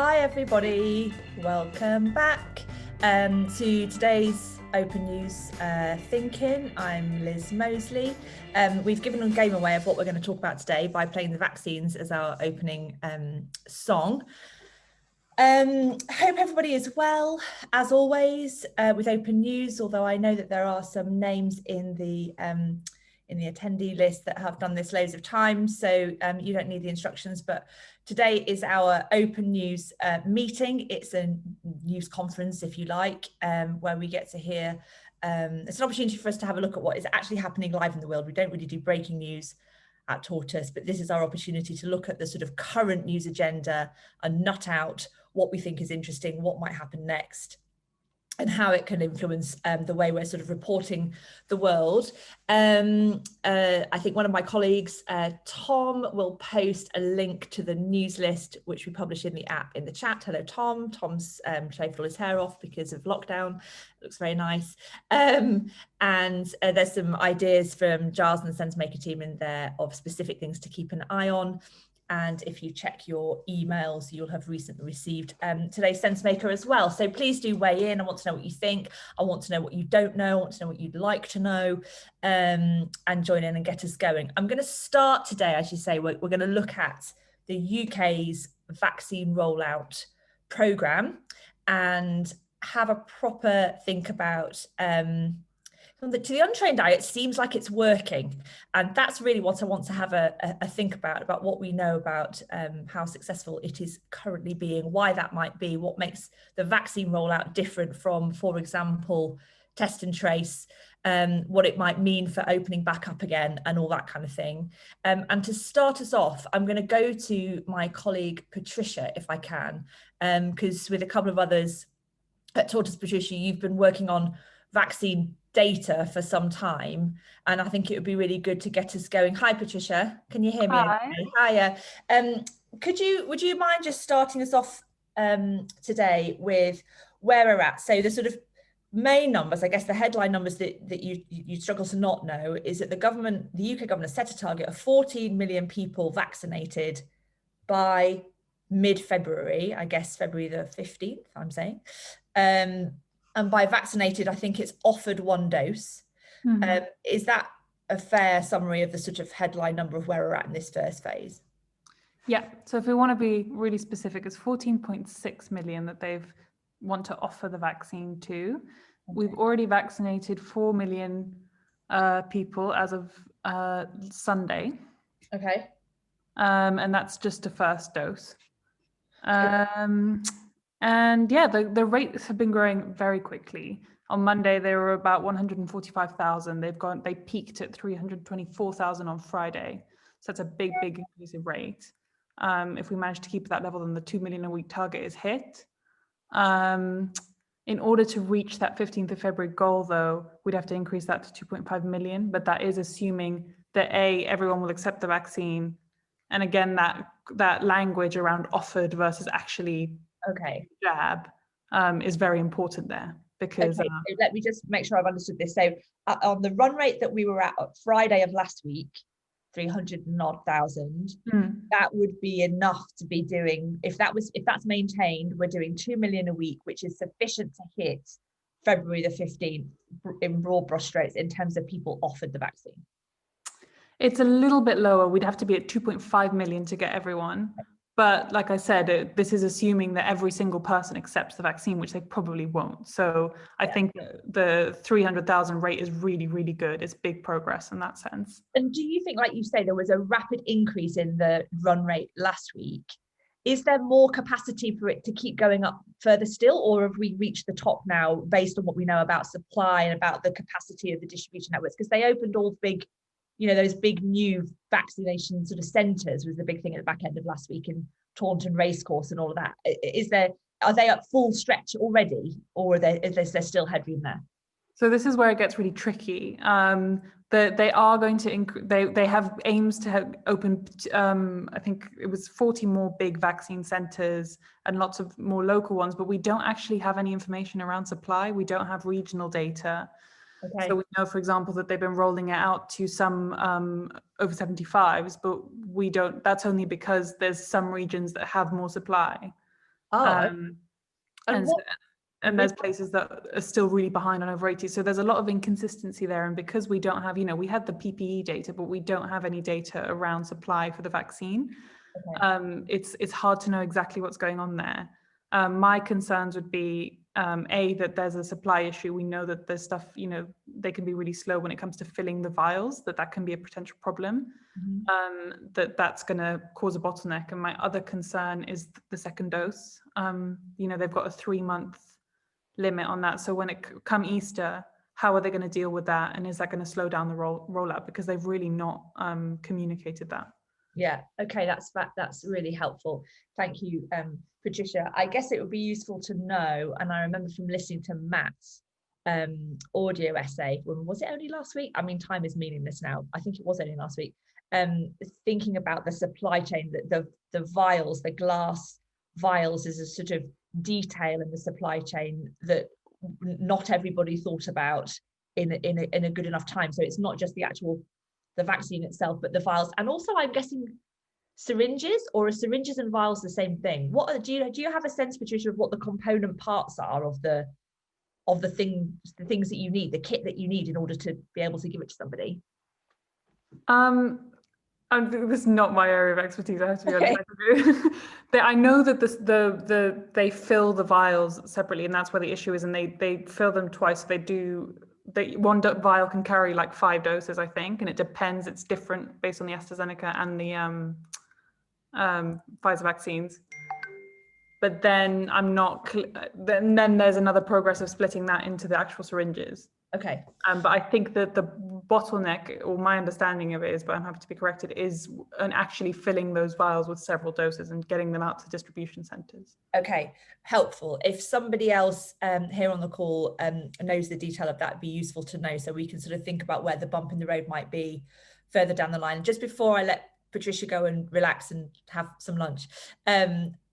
Hi everybody, welcome back to today's Open News Thinking. I'm Liz Mosley. We've given a game away of what we're going to talk about today by playing the vaccines as our opening song. Hope everybody is well, as always, with Open News, although I know that there are some names in the attendee list that have done this loads of times, so you don't need the instructions, but today is our Open News meeting. It's a news conference, if you like, where we get to hear, it's an opportunity for us to have a look at what is actually happening live in the world. We don't really do breaking news at Tortoise, but this is our opportunity to look at the sort of current news agenda and nut out what we think is interesting, what might happen next, and how it can influence the way we're sort of reporting the world. I think one of my colleagues, Tom, will post a link to the news list, which we publish in the app in the chat. Hello, Tom. Tom's shaved all his hair off because of lockdown. It looks very nice. And there's some ideas from Giles and the SenseMaker team in there of specific things to keep an eye on. And if you check your emails, you'll have recently received today's SenseMaker as well. So please do weigh in. I want to know what you think. I want to know what you don't know. I want to know what you'd like to know, and join in and get us going. I'm going to start today, as you say, we're going to look at the UK's vaccine rollout programme and have a proper think about to the untrained eye, it seems like it's working. And that's really what I want to have a think about what we know about how successful it is currently being, why that might be, what makes the vaccine rollout different from, for example, test and trace, what it might mean for opening back up again and all that kind of thing. And to start us off, I'm going to go to my colleague, Patricia, if I can, because with a couple of others at Tortoise, Patricia, you've been working on vaccine data for some time, and I think it would be really good to get us going. Hi Patricia, can you hear me? Hi. Okay? Hiya. Would you mind just starting us off today with where we're at? So the sort of main numbers, I guess the headline numbers that you struggle to not know, is that the UK government set a target of 14 million people vaccinated by mid-February, I guess February the 15th, I'm saying. And by vaccinated, I think it's offered one dose. Mm-hmm. Is that a fair summary of the sort of headline number of where we're at in this first phase? Yeah, so if we want to be really specific, it's 14.6 million that they want to offer the vaccine to. Okay. We've already vaccinated 4 million people as of Sunday. Okay. And that's just a first dose. And yeah, the rates have been growing very quickly. On Monday, they were about 145,000. They peaked at 324,000 on Friday. So that's a big inclusive rate. If we manage to keep that level, then the 2 million a week target is hit. In order to reach that 15th of February goal, though, we'd have to increase that to 2.5 million. But that is assuming that everyone will accept the vaccine. And again, that language around offered versus actually jab is very important there, because so let me just make sure I've understood this. So on the run rate that we were at Friday of last week, 300 and odd thousand, that would be enough to be doing, if that's maintained, we're doing 2 million a week, which is sufficient to hit February the 15th in broad brushstrokes in terms of people offered the vaccine. It's a little bit lower. We'd have to be at 2.5 million to get everyone. But like I said, this is assuming that every single person accepts the vaccine, which they probably won't. So I think the 300,000 rate is really, really good. It's big progress in that sense. And do you think, like you say, there was a rapid increase in the run rate last week? Is there more capacity for it to keep going up further still, or have we reached the top now based on what we know about supply and about the capacity of the distribution networks? Because they opened all big, those big new vaccination sort of centres was the big thing at the back end of last week in Taunton Racecourse and all of that. Are they at full stretch already, or is there still headroom there? So this is where it gets really tricky. They are going to they have aims to have open, I think it was 40 more big vaccine centres and lots of more local ones, but we don't actually have any information around supply. We don't have regional data. Okay. So we know, for example, that they've been rolling it out to some over 75s, but we don't. That's only because there's some regions that have more supply. Oh, okay. Um, And and what? and there's places that are still really behind on over 80. So there's a lot of inconsistency there. And because we don't have, we had the PPE data, but we don't have any data around supply for the vaccine. Okay. It's hard to know exactly what's going on there. My concerns would be, that there's a supply issue. We know that there's stuff, they can be really slow when it comes to filling the vials, that can be a potential problem. That's going to cause a bottleneck. And my other concern is the second dose. They've got a 3-month limit on that. So when it come Easter, how are they going to deal with that? And is that going to slow down the rollout? Because they've really not communicated that. Yeah, okay, that's really helpful. Thank you, Patricia. I guess it would be useful to know, and I remember from listening to Matt's audio essay, when was it, only last week? I mean, time is meaningless now. I think it was only last week. Thinking about the supply chain, the vials, the glass vials is a sort of detail in the supply chain that not everybody thought about in a good enough time. So it's not just the vaccine itself, but the vials, and also I'm guessing syringes, or are syringes and vials the same thing? What do you have a sense, Patricia, of what the component parts are of the things that you need, the kit that you need in order to be able to give it to somebody? This is not my area of expertise, I have to be Okay. honest. I know that they fill the vials separately, and that's where the issue is, and they fill them twice. One vial can carry like 5 doses, I think, and it depends. It's different based on the AstraZeneca and the Pfizer vaccines. But then then there's another progress of splitting that into the actual syringes. Okay. But I think that the bottleneck, or my understanding of it is, but I'm happy to be corrected, is actually filling those vials with several doses and getting them out to distribution centres. Okay, helpful. If somebody else here on the call knows the detail of that, it'd be useful to know, so we can sort of think about where the bump in the road might be further down the line. Just before I let Patricia go and relax and have some lunch,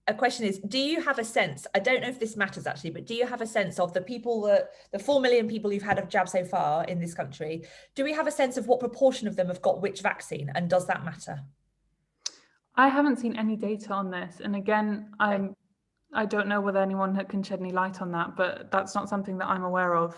a question is, do you have a sense, I don't know if this matters actually, but do you have a sense of the 4 million people who've had a jab so far in this country, do we have a sense of what proportion of them have got which vaccine, and does that matter? I haven't seen any data on this. And again, I don't know whether anyone can shed any light on that, but that's not something that I'm aware of.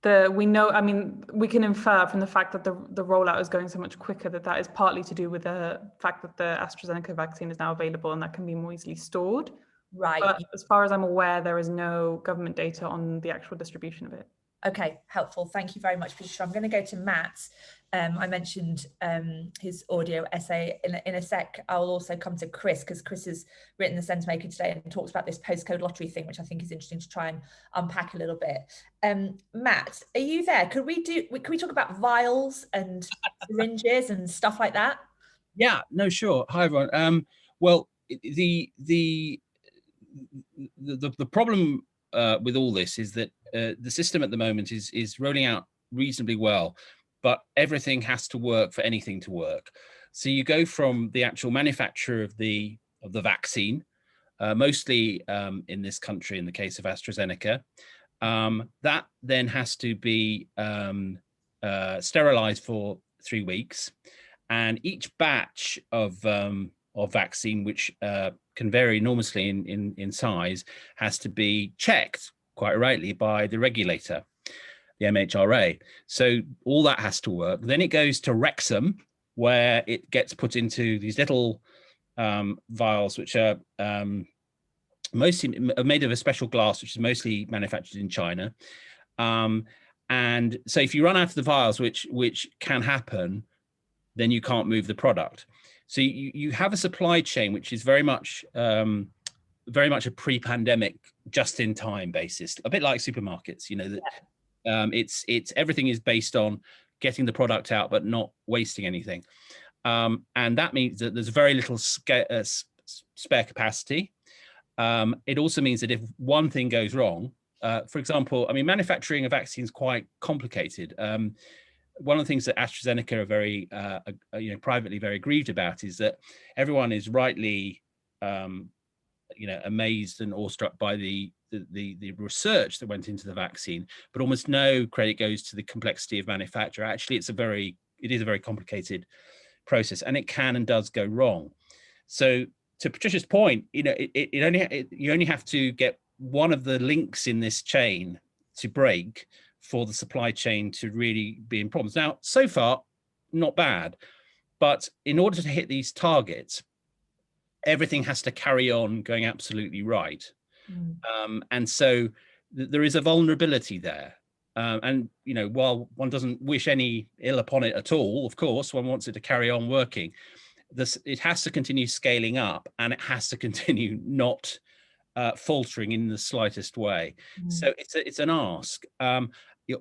We can infer from the fact that the rollout is going so much quicker that is partly to do with the fact that the AstraZeneca vaccine is now available and that can be more easily stored. Right. But as far as I'm aware, there is no government data on the actual distribution of it. Okay, helpful. Thank you very much, Patricia. I'm going to go to Matt. I mentioned his audio essay. In a sec, I'll also come to Chris, because Chris has written the Sense Maker today and talks about this postcode lottery thing, which I think is interesting to try and unpack a little bit. Matt, are you there? Can we talk about vials and syringes and stuff like that? Yeah, no, sure. Hi, everyone. Well, the problem with all this is that the system at the moment is rolling out reasonably well, but everything has to work for anything to work. So you go from the actual manufacture of the vaccine, mostly in this country, in the case of AstraZeneca, that then has to be sterilized for 3 weeks, and each batch of vaccine, which can vary enormously in size, has to be checked, quite rightly, by the regulator, the MHRA. So all that has to work. Then it goes to Wrexham, where it gets put into these little vials, which are mostly made of a special glass, which is mostly manufactured in China. And so if you run out of the vials, which can happen, then you can't move the product. So you have a supply chain which is very much a pre-pandemic, just-in-time basis, a bit like supermarkets. It's everything is based on getting the product out but not wasting anything, and that means that there's very little spare capacity. It also means that if one thing goes wrong, for example, manufacturing a vaccine is quite complicated. One of the things that AstraZeneca are very, privately very aggrieved about is that everyone is rightly, amazed and awestruck by the research that went into the vaccine, but almost no credit goes to the complexity of manufacture. Actually, it is a very complicated process, and it can and does go wrong. So to Patricia's point, you know, you only have to get one of the links in this chain to break for the supply chain to really be in problems. Now, so far, not bad, but in order to hit these targets, everything has to carry on going absolutely right. And so there is a vulnerability there. And, you know, while one doesn't wish any ill upon it at all, of course, one wants it to carry on working. It has to continue scaling up, and it has to continue not faltering in the slightest way. So it's an ask.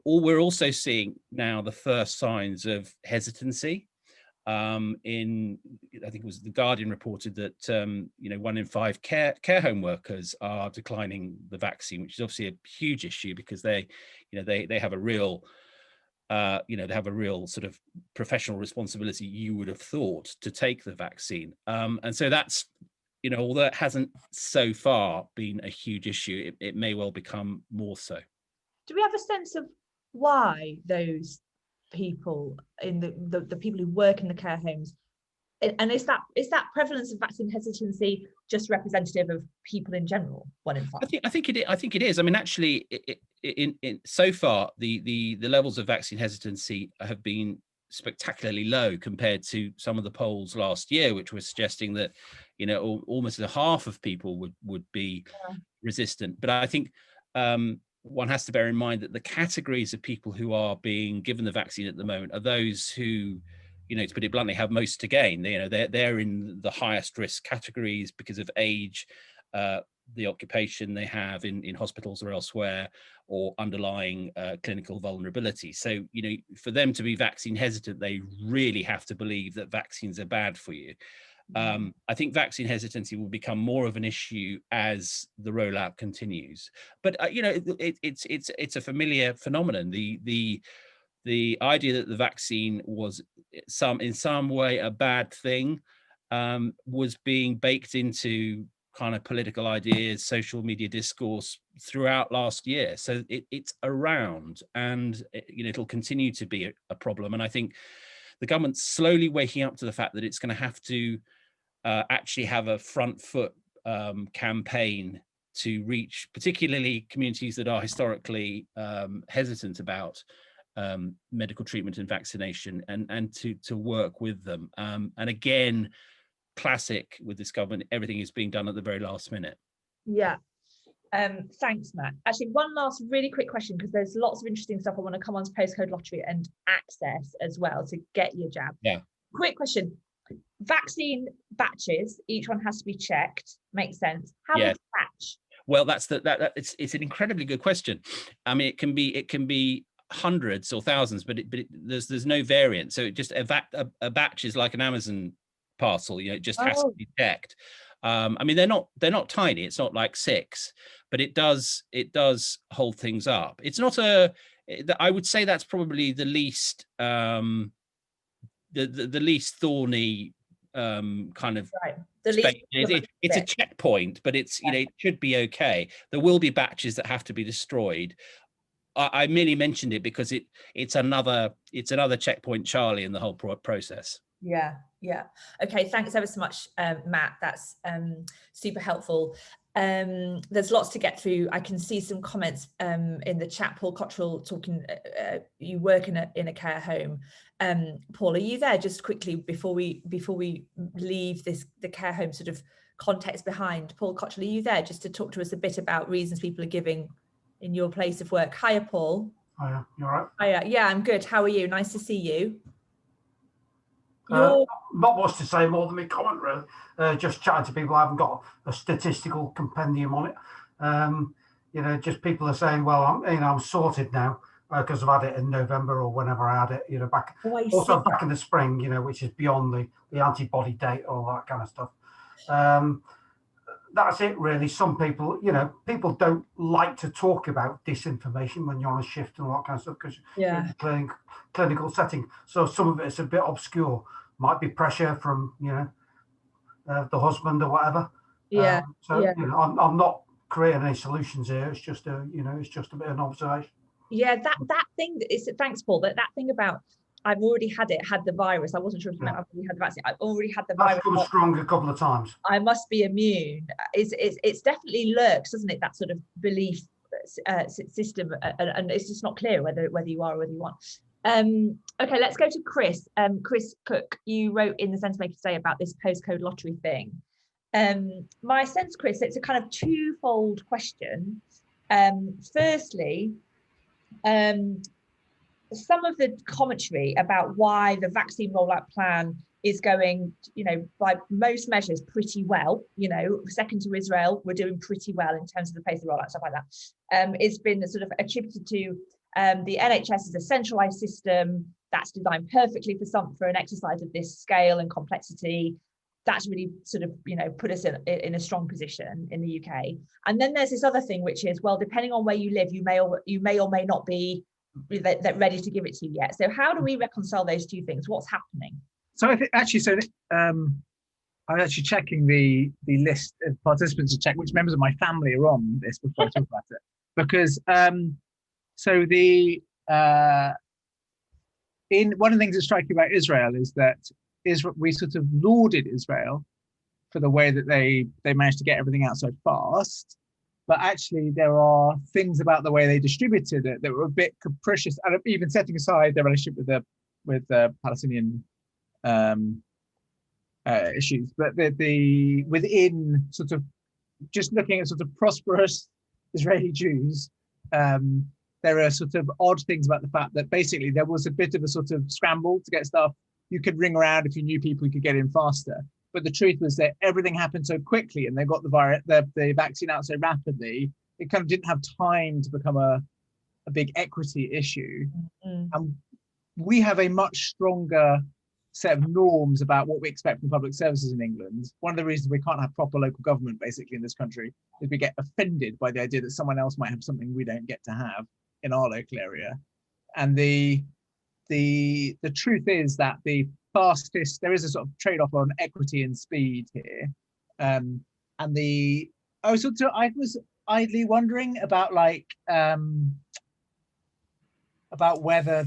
We're also seeing now the first signs of hesitancy. I think it was the Guardian reported that 1 in 5 care home workers are declining the vaccine, which is obviously a huge issue because they have a real they have a real sort of professional responsibility, you would have thought, to take the vaccine. And so that's, although it hasn't so far been a huge issue, it may well become more so. Do we have a sense of why those people in the people who work in the care homes, and is that prevalence of vaccine hesitancy just representative of people in general? 1 in 5. I think it is. I mean, actually, in so far, the levels of vaccine hesitancy have been spectacularly low compared to some of the polls last year, which was suggesting that almost a half of people would be resistant. But I think one has to bear in mind that the categories of people who are being given the vaccine at the moment are those who, to put it bluntly, have most to gain. They're in the highest risk categories because of age, the occupation they have in hospitals or elsewhere, or underlying clinical vulnerability. So, for them to be vaccine hesitant, they really have to believe that vaccines are bad for you. I think vaccine hesitancy will become more of an issue as the rollout continues. But it's a familiar phenomenon. The idea that the vaccine was in some way a bad thing was being baked into kind of political ideas, social media discourse throughout last year. So it's around, and it'll continue to be a problem. And I think the government's slowly waking up to the fact that it's going to have to actually have a front foot campaign to reach particularly communities that are historically hesitant about medical treatment and vaccination, and to work with them. And again, classic with this government, everything is being done at the very last minute. Yeah. Thanks, Matt. Actually, one last really quick question, because there's lots of interesting stuff I want to come on to postcode lottery and access as well to get your jab. Yeah. Quick question. Vaccine batches, each one has to be checked. Makes sense. How big is a batch? Well, it's an incredibly good question. I mean, it can be hundreds or thousands, but there's no variant. So it just a batch is like an Amazon parcel. It just has to be checked. I mean, they're not tiny. It's not like 6, but it does hold things up. It's not I would say that's probably the least the least thorny kind of space. It's a checkpoint, but it's it should be okay. There will be batches that have to be destroyed. I merely mentioned it because it's another checkpoint, Charlie, in the whole process. Yeah. Okay, thanks ever so much, Matt. That's super helpful. There's lots to get through. I can see some comments in the chat. Paul Cottrell talking. You work in a care home. Paul, are you there? Just quickly before we leave the care home sort of context behind. Paul Cottrell, are you there? Just to talk to us a bit about reasons people are giving in your place of work. Hiya, Paul. Hiya, you all right? Hiya. Yeah, I'm good. How are you? Nice to see you. Not much to say more than my comment, really. Just chatting to people. I haven't got a statistical compendium on it. Just people are saying, well, I'm sorted now because I've had it in November or whenever I had it, back in the spring, which is beyond the antibody date, all that kind of stuff. That's it, really. Some people, people don't like to talk about disinformation when you're on a shift and all that kind of stuff, because in a clinical setting. So some of it's a bit obscure. Might be pressure from, the husband or whatever. I'm not creating any solutions here. It's just a bit of an observation. Yeah, that thing is, thanks, Paul. That thing about I've already had the virus. I wasn't sure if it meant I've already had the vaccine. I've already had the virus. That's come strong a couple of times. I must be immune. It's definitely lurks, doesn't it? That sort of belief system, and it's just not clear whether you are or whether you aren't. Okay, let's go to Chris. Chris Cook, you wrote in the Sense Maker today about this postcode lottery thing. My sense, Chris, it's a kind of twofold question. Firstly, some of the commentary about why the vaccine rollout plan is going, by most measures pretty well, second to Israel, we're doing pretty well in terms of the pace of rollout, stuff like that. It's been sort of attributed to the NHS as a centralized system that's designed perfectly for an exercise of this scale and complexity. That's really sort of, put us in a strong position in the UK. And then there's this other thing, which is, well, depending on where you live, you may or may not be ready to give it to you yet. So how do we reconcile those two things? What's happening? So I think actually, I'm actually checking the list of participants to check which members of my family are on this before I talk about it, because so in one of the things that's striking about Israel is that we sort of lauded Israel for the way that they managed to get everything out so fast. But actually, there are things about the way they distributed it that were a bit capricious, and even setting aside their relationship with the Palestinian issues. But within sort of just looking at sort of prosperous Israeli Jews, there are sort of odd things about the fact that basically there was a bit of a sort of scramble to get stuff. You could ring around if you knew people who could get in faster. But the truth was that everything happened so quickly, and they got the vaccine out so rapidly, it kind of didn't have time to become a big equity issue. Mm-hmm. And we have a much stronger set of norms about what we expect from public services in England. One of the reasons we can't have proper local government basically in this country is we get offended by the idea that someone else might have something we don't get to have in our local area. And the truth is that there is a sort of trade-off on equity and speed here. I was idly wondering about whether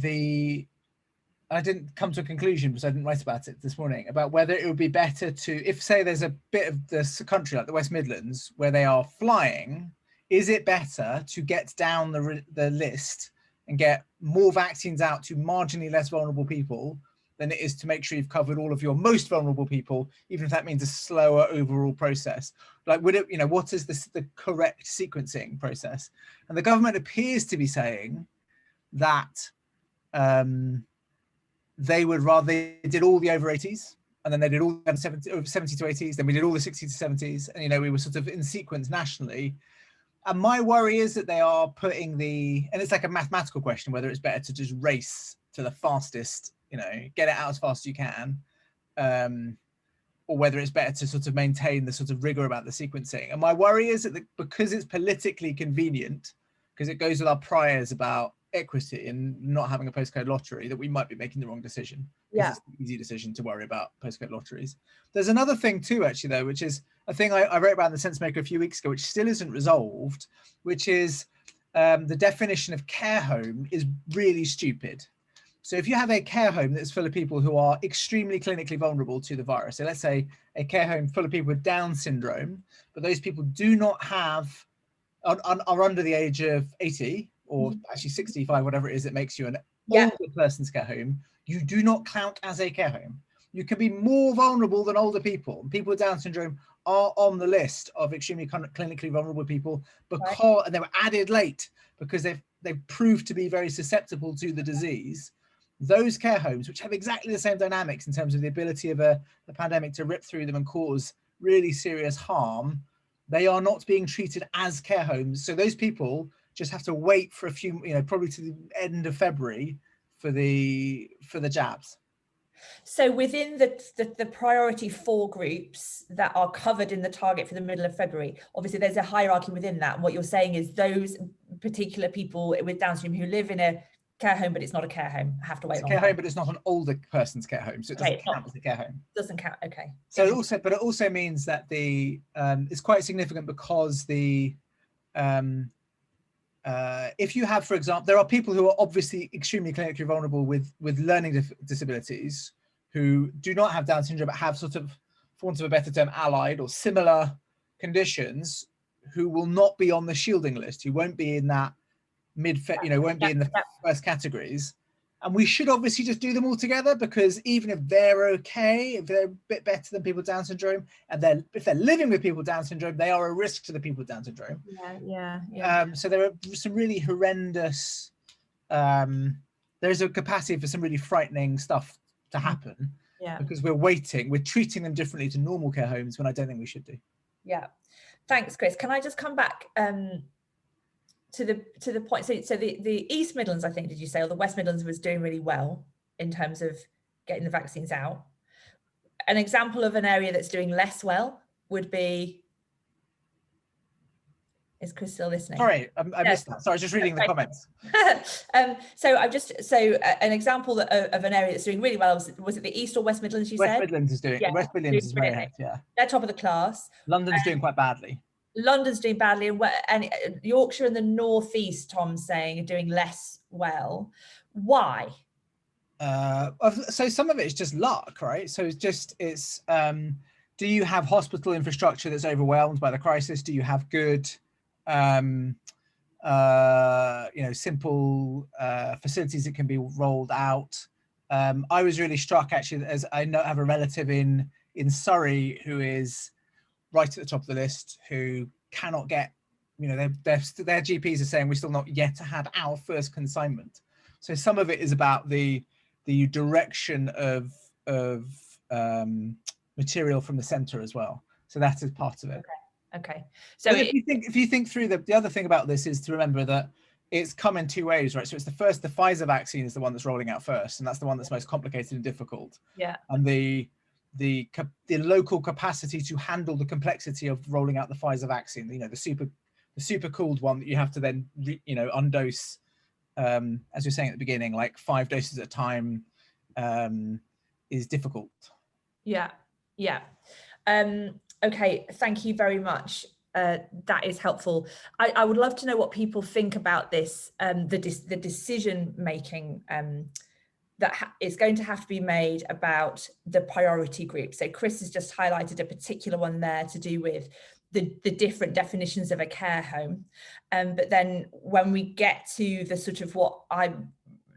I didn't come to a conclusion because I didn't write about it this morning, about whether it would be better to, if say there's a bit of this country like the West Midlands where they are flying, is it better to get down the list and get more vaccines out to marginally less vulnerable people than it is to make sure you've covered all of your most vulnerable people, even if that means a slower overall process? Like, would it, what is the correct sequencing process? And the government appears to be saying that they would rather, they did all the over 80s, and then they did all the over 70 to 80s, then we did all the 60 to 70s, and we were sort of in sequence nationally. And my worry is that they are putting and it's like a mathematical question, whether it's better to just race to the fastest, get it out as fast as you can, or whether it's better to sort of maintain the sort of rigor about the sequencing. And my worry is that because it's politically convenient, because it goes with our priors about equity and not having a postcode lottery, that we might be making the wrong decision. Yeah, it's an easy decision to worry about postcode lotteries. There's another thing too, actually, though, which is a thing I wrote about in the Sense Maker a few weeks ago, which still isn't resolved, which is the definition of care home is really stupid. So if you have a care home that's full of people who are extremely clinically vulnerable to the virus, so let's say a care home full of people with Down syndrome, but those people do not have, are under the age of 80, or actually 65, whatever it is that makes you an older person's care home, you do not count as a care home. You can be more vulnerable than older people. People with Down syndrome are on the list of extremely clinically vulnerable people because, and they were added late because they've proved to be very susceptible to the disease. Those care homes, which have exactly the same dynamics in terms of the ability of the pandemic to rip through them and cause really serious harm, they are not being treated as care homes. So those people just have to wait for a few, probably to the end of February for the jabs. So within the priority 4 groups that are covered in the target for the middle of February, obviously there's a hierarchy within that. And what you're saying is those particular people with Down syndrome who live in a care home, but it's not a care home, have to wait. It's a care home, but it's not an older person's care home, so it doesn't count as a care home. Doesn't count. Okay. So it also means that it's quite significant because if you have, for example, there are people who are obviously extremely clinically vulnerable with learning disabilities who do not have Down syndrome, but have sort of, for want of a better term, allied or similar conditions, who will not be on the shielding list, who won't be in that won't be in the first categories. And we should obviously just do them all together, because even if they're okay, if they're a bit better than people with Down syndrome, and if they're living with people with Down syndrome, they are a risk to the people with Down syndrome. So there are some really horrendous, there's a capacity for some really frightening stuff to happen, because we're treating them differently to normal care homes, when I don't think we should do. Yeah, thanks, Chris. Can I just come back to the point? So the East Midlands, I think, did you say, or the West Midlands was doing really well in terms of getting the vaccines out. An example of an area that's doing less well would be, is Chris still listening? Sorry, I missed that. Sorry, I was just reading the comments. So an example of an area that's doing really well, was it the East or West Midlands you said? West Midlands is doing, West Midlands is very ahead, They're top of the class. London's doing quite badly. London's doing badly, and Yorkshire and the North East, Tom's saying, are doing less well. Why? So some of it is just luck, right? So it's do you have hospital infrastructure that's overwhelmed by the crisis? Do you have good simple facilities that can be rolled out? I was really struck, actually, as I have a relative in Surrey who is right at the top of the list, who cannot get, their GPs are saying we're still not yet had our first consignment. So some of it is about the direction of material from the centre as well. So that is part of it. Okay. So if you think through the other thing about this is to remember that it's come in two ways, right? So it's the Pfizer vaccine is the one that's rolling out first, and that's the one that's most complicated and difficult. Yeah. And the local capacity to handle the complexity of rolling out the Pfizer vaccine, the super cooled one that you have to then undose, as we were saying at the beginning, like 5 doses at a time, is difficult. Yeah. Okay, thank you very much. That is helpful. I would love to know what people think about this, the decision making that is going to have to be made about the priority group. So Chris has just highlighted a particular one there to do with the different definitions of a care home. But then when we get to the sort of what I'm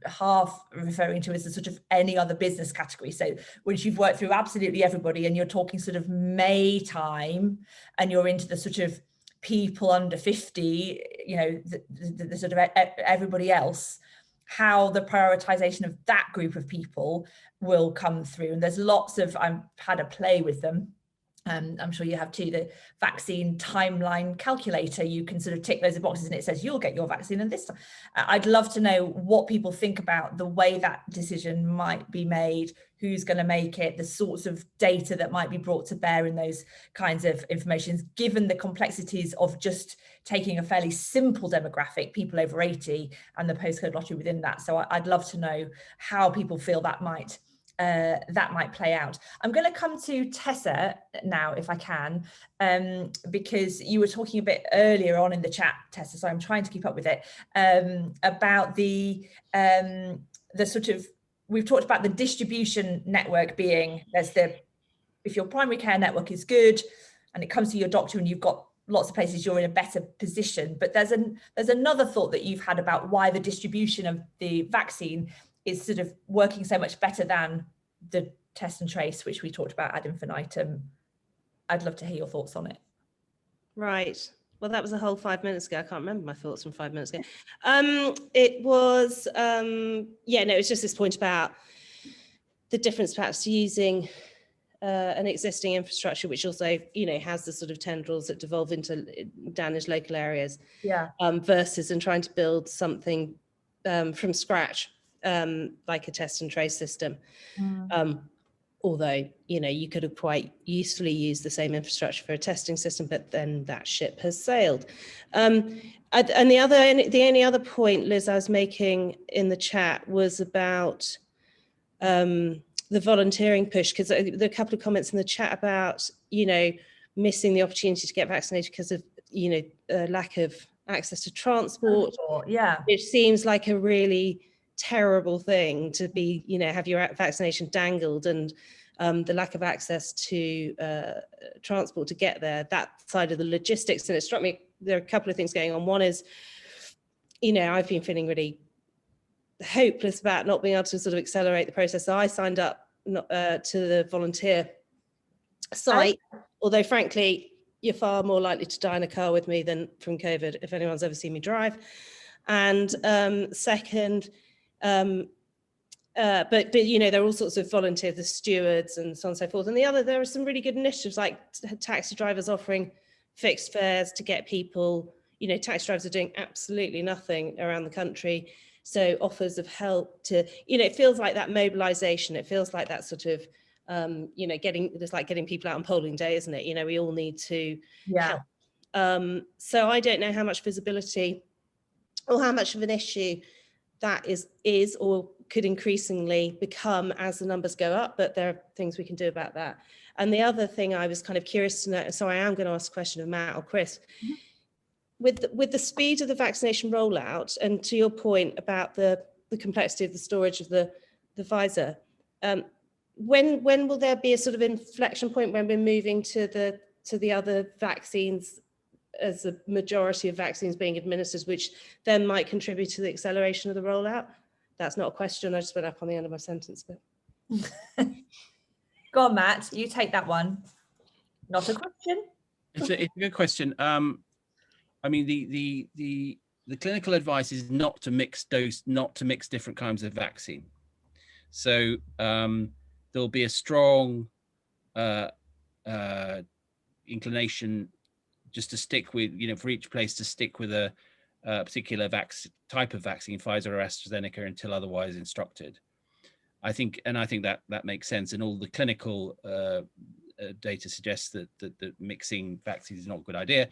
half referring to as the sort of any other business category, so once you've worked through absolutely everybody and you're talking sort of May time and you're into the sort of people under 50, the sort of everybody else, how the prioritization of that group of people will come through. And there's lots of, I've had a play with them. I'm sure you have too, the vaccine timeline calculator. You can sort of tick loads of boxes and it says you'll get your vaccine in this time. I'd love to know what people think about the way that decision might be made, who's going to make it, the sorts of data that might be brought to bear in those kinds of information, given the complexities of just taking a fairly simple demographic, people over 80, and the postcode lottery within that. So I'd love to know how people feel that might play out. I'm going to come to Tessa now, if I can, because you were talking a bit earlier on in the chat, Tessa, so I'm trying to keep up with it, about the sort of, we've talked about the distribution network being, if your primary care network is good and it comes to your doctor and you've got lots of places, you're in a better position. But there's another thought that you've had about why the distribution of the vaccine is sort of working so much better than the test and trace, which we talked about ad infinitum. I'd love to hear your thoughts on it. Right. Well, that was a whole 5 minutes ago. I can't remember my thoughts from 5 minutes ago. It was, it's just this point about the difference perhaps to using an existing infrastructure, which also, has the sort of tendrils that devolve into damaged local areas, versus and trying to build something from scratch, like a test and trace system. Although, you could have quite usefully used the same infrastructure for a testing system, but then that ship has sailed. And the only other point, Liz, I was making in the chat was about the volunteering push, because there are a couple of comments in the chat about, missing the opportunity to get vaccinated because of, lack of access to transport, yeah, which seems like a really terrible thing to be, have your vaccination dangled, and the lack of access to transport to get there, that side of the logistics. And it struck me, there are a couple of things going on. One is, I've been feeling really hopeless about not being able to sort of accelerate the process. So I signed up to the volunteer site, although frankly, you're far more likely to die in a car with me than from COVID, if anyone's ever seen me drive. And second, but there are all sorts of volunteers, the stewards and so on and so forth. And the other, there are some really good initiatives like taxi drivers offering fixed fares to get people, taxi drivers are doing absolutely nothing around the country. So offers of help to, it feels like that mobilization. It feels like that sort of, getting people out on polling day, isn't it? We all need to help. So I don't know how much visibility or how much of an issue that is or could increasingly become as the numbers go up, but there are things we can do about that. And the other thing I was kind of curious to know, so I am going to ask a question of Matt or Chris, with the speed of the vaccination rollout, and to your point about the complexity of the storage of the Pfizer, when will there be a sort of inflection point when we're moving to the other vaccines as the majority of vaccines being administered, which then might contribute to the acceleration of the rollout? That's not a question, I just went up on the end of my sentence. But go on, Matt, you take that one. Not a question. It's a good question. I mean, the clinical advice is not to mix different kinds of vaccine. So there'll be a strong inclination just to stick with, for each place to stick with a particular type of vaccine, Pfizer or AstraZeneca, until otherwise instructed. I think that makes sense, and all the clinical data suggests that mixing vaccines is not a good idea.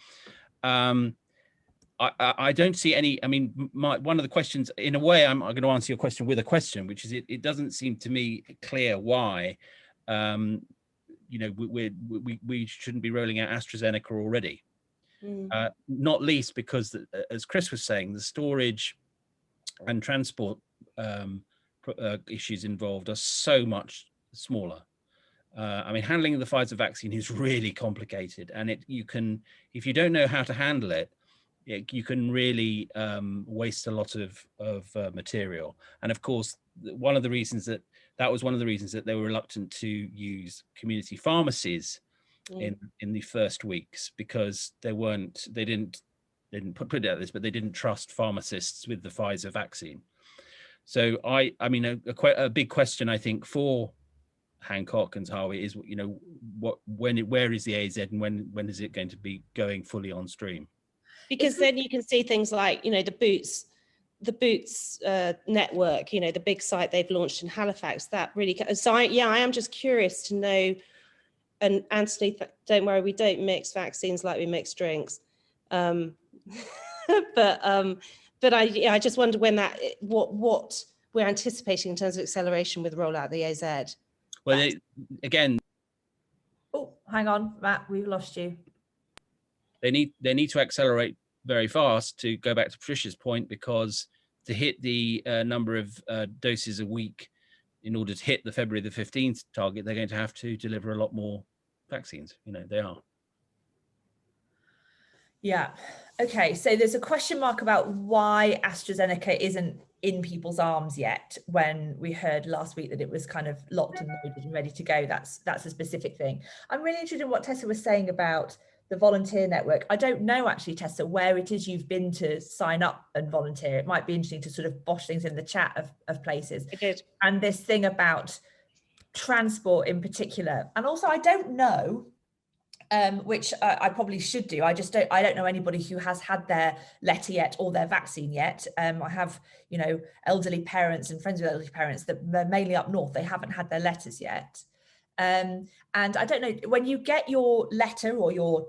I don't see any. I mean, one of the questions, in a way, I'm going to answer your question with a question, which is it doesn't seem to me clear why we shouldn't be rolling out AstraZeneca already. Not least because, as Chris was saying, the storage and transport issues involved are so much smaller. I mean, handling the Pfizer vaccine is really complicated, and if you don't know how to handle it, you can really waste a lot of material. And of course, one of the reasons that they were reluctant to use community pharmacies in the first weeks, because they didn't put it out this, but they didn't trust pharmacists with the Pfizer vaccine. So I mean, a big question, I think, for Hancock and Harvey is, where is the AZ, and when is it going to be going fully on stream? Because then you can see things like, the Boots network, the big site they've launched in Halifax, that really, so I am just curious to know. And Anthony, don't worry, we don't mix vaccines like we mix drinks. But I just wonder when what we're anticipating in terms of acceleration with rollout of the AZ. Well, again. Oh, hang on, Matt, we've lost you. They need to accelerate very fast, to go back to Patricia's point, because to hit the number of doses a week, in order to hit the February the 15th target, they're going to have to deliver a lot more vaccines. They are. Yeah. Okay. So there's a question mark about why AstraZeneca isn't in people's arms yet, when we heard last week that it was kind of locked and loaded and ready to go. That's a specific thing. I'm really interested in what Tessa was saying about the volunteer network. I don't know actually, Tessa, where it is you've been to sign up and volunteer. It might be interesting to sort of bosh things in the chat of places. I did. And this thing about transport in particular. And also, I don't know, which I probably should do. I don't know anybody who has had their letter yet or their vaccine yet. I have, elderly parents and friends with elderly parents that are mainly up north. They haven't had their letters yet. And I don't know, when you get your letter or your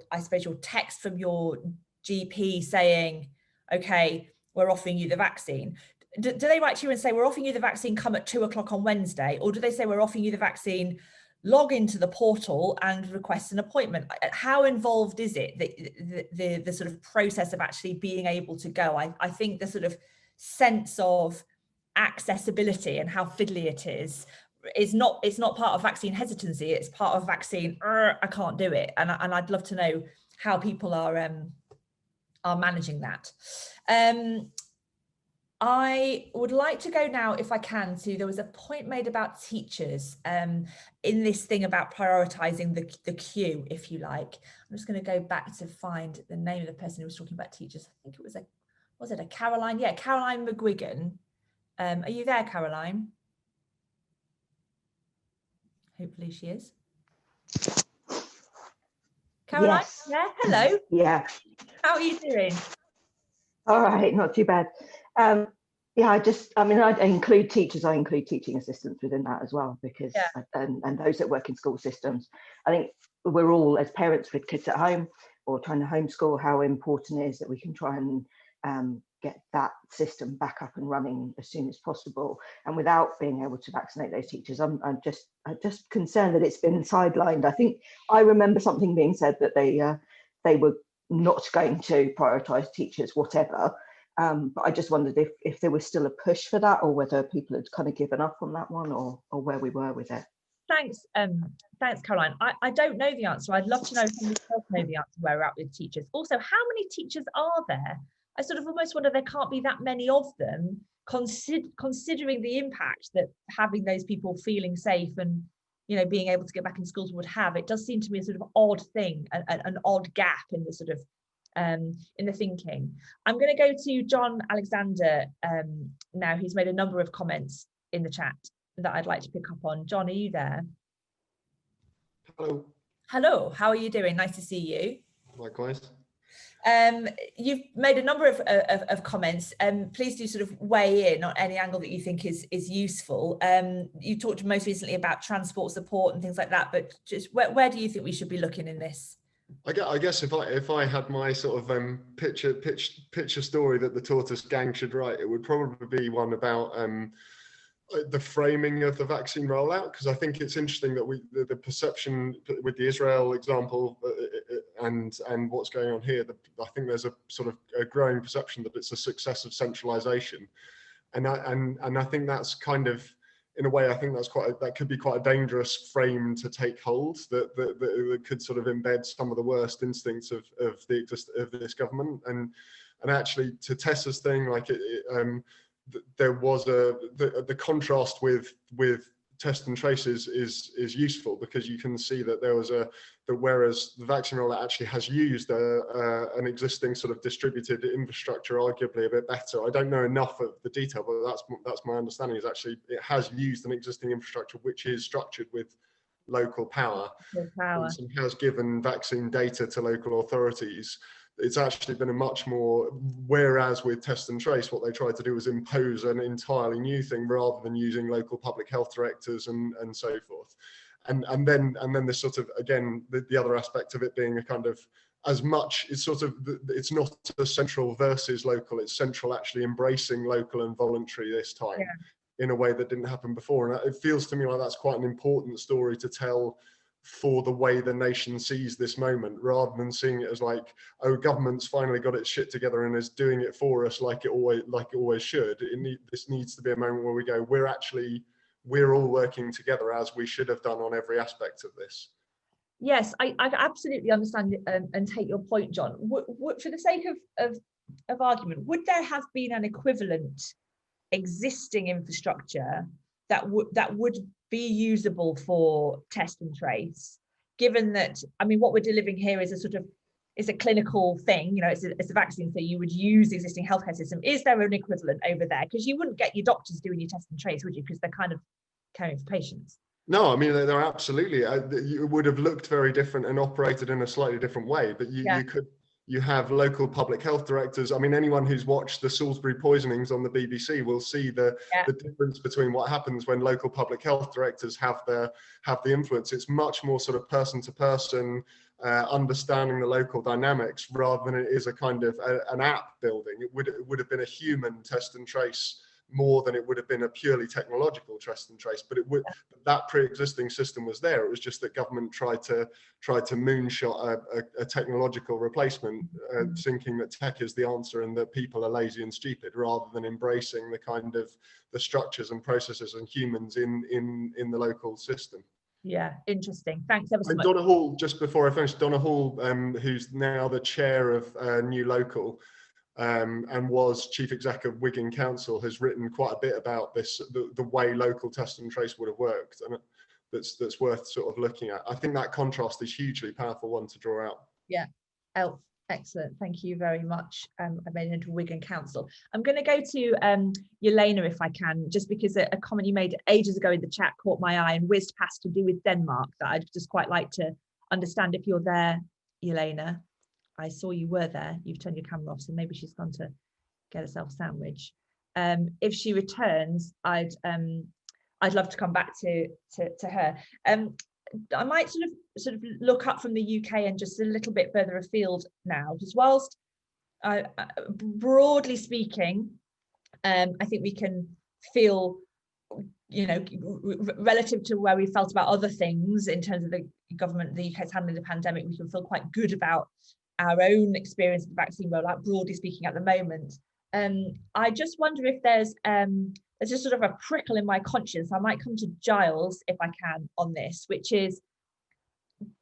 text from your GP saying, okay, we're offering you the vaccine, do they write to you and say, we're offering you the vaccine, come at 2 o'clock on Wednesday? Or do they say, we're offering you the vaccine, log into the portal and request an appointment. How involved is it, the sort of process of actually being able to go? I think the sort of sense of accessibility and how fiddly it is not part of vaccine hesitancy, it's part of vaccine I can't do it. And I'd love to know how people are managing that. I would like to go now, if I can, to, there was a point made about teachers in this thing about prioritizing the queue, if you like. I'm just going to go back to find the name of the person who was talking about teachers. I think it was a Caroline? Yeah, Caroline McGuigan. Are you there, Caroline? Hopefully she is. Caroline, yes. yeah, hello. Yeah. How are you doing? All right, not too bad. Yeah, I include teachers, I include teaching assistants within that as well, because and those that work in school systems. I think we're all, as parents with kids at home or trying to homeschool, how important it is that we can try and get that system back up and running as soon as possible. And without being able to vaccinate those teachers, I'm just concerned that it's been sidelined. I think I remember something being said that they were not going to prioritise teachers, whatever. But I just wondered if there was still a push for that, or whether people had kind of given up on that one, or where we were with it. Thanks, Caroline. I don't know the answer. I'd love to know if somebody else know the answer where we're at with teachers. Also, how many teachers are there? I sort of almost wonder there can't be that many of them, considering the impact that having those people feeling safe and, you know, being able to get back in schools would have. It does seem to me a sort of odd thing, an odd gap in the sort of in the thinking. I'm going to go to John Alexander now, who's made a number of comments in the chat that I'd like to pick up on. John, are you there? Hello. Hello, how are you doing? Nice to see you. Likewise. You've made a number of comments. Please do sort of weigh in on any angle that you think is useful. You talked most recently about transport support and things like that, but just where do you think we should be looking in this? I guess if I had my sort of picture story that the Tortoise gang should write, it would probably be one about the framing of the vaccine rollout, because I think it's interesting that the perception with the Israel example and what's going on here, I think there's a sort of a growing perception that it's a success of centralization, and I think that's kind of, in a way, I think that could be quite a dangerous frame to take hold, that could sort of embed some of the worst instincts of this government. And actually, to Tessa's thing, like there was the contrast with test and trace is useful, because you can see that there was whereas the vaccine rollout actually has used an existing sort of distributed infrastructure arguably a bit better. I don't know enough of the detail, but that's my understanding, is actually it has used an existing infrastructure which is structured with local power. And has given vaccine data to local authorities. It's actually been a much more, whereas with test and trace, what they tried to do was impose an entirely new thing rather than using local public health directors and so forth. And then this sort of, again, the other aspect of it being a kind of, as much, it's sort of, it's not a central versus local, it's central actually embracing local and voluntary this time. In a way that didn't happen before. And it feels to me like that's quite an important story to tell for the way the nation sees this moment, rather than seeing it as like, oh, government's finally got its shit together and is doing it for us like it always should. This needs to be a moment where we go, we're all working together as we should have done on every aspect of this. Yes, I absolutely understand and take your point, John. For the sake of argument, would there have been an equivalent existing infrastructure that would be usable for test and trace, given that, I mean, what we're delivering here is a clinical thing, you know, it's a vaccine, so you would use the existing healthcare system. Is there an equivalent over there? Because you wouldn't get your doctors doing your test and trace, would you? Because they're kind of caring for patients. No, I mean, they're absolutely, it would have looked very different and operated in a slightly different way, but you have local public health directors. I mean, anyone who's watched the Salisbury poisonings on the BBC will see the difference between what happens when local public health directors have the influence. It's much more sort of person to person, understanding the local dynamics, rather than it is a kind of an app building. It would have been a human test and trace more than it would have been a purely technological test and trace. But that pre-existing system was there. It was just that government tried to moonshot a technological replacement, thinking that tech is the answer and that people are lazy and stupid, rather than embracing the kind of the structures and processes and humans in the local system. Yeah, interesting. Thanks ever so much. Donna Hall, just before I finish, Donna Hall, who's now the chair of New Local, and was chief exec of Wigan Council, has written quite a bit about this, the way local test and trace would have worked, and that's worth sort of looking at. I think that contrast is hugely powerful one to draw out. Yeah. Oh, excellent. Thank you very much. I made it into Wigan Council. I'm going to go to Yelena, if I can, just because a comment you made ages ago in the chat caught my eye and whizzed past, to do with Denmark, that I'd just quite like to understand if you're there, Yelena. I saw you were there. You've turned your camera off, so maybe she's gone to get herself a sandwich. If she returns, I'd love to come back to her. I might sort of look up from the UK and just a little bit further afield now, because whilst broadly speaking, I think we can feel, you know, relative to where we felt about other things in terms of the government, the UK's handling the pandemic, we can feel quite good about our own experience of the vaccine rollout, broadly speaking, at the moment. I just wonder if there's just sort of a prickle in my conscience. I might come to Giles, if I can, on this, which is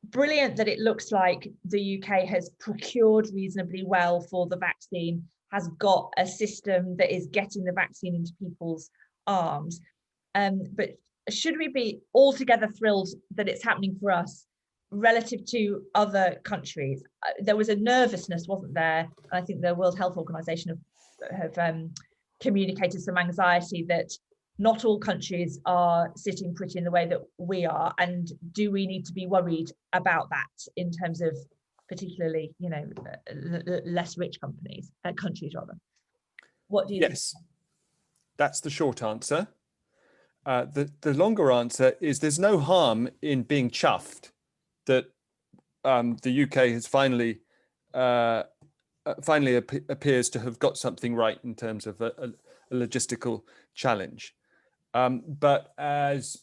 brilliant that it looks like the UK has procured reasonably well for the vaccine, has got a system that is getting the vaccine into people's arms. But should we be altogether thrilled that it's happening for us relative to other countries? There was a nervousness, wasn't there? And I think the World Health Organization have communicated some anxiety that not all countries are sitting pretty in the way that we are. And do we need to be worried about that in terms of particularly, you know, less rich countries rather? What do you think? Yes, that's the short answer. The longer answer is there's no harm in being chuffed that the UK has finally appears to have got something right in terms of a logistical challenge. But as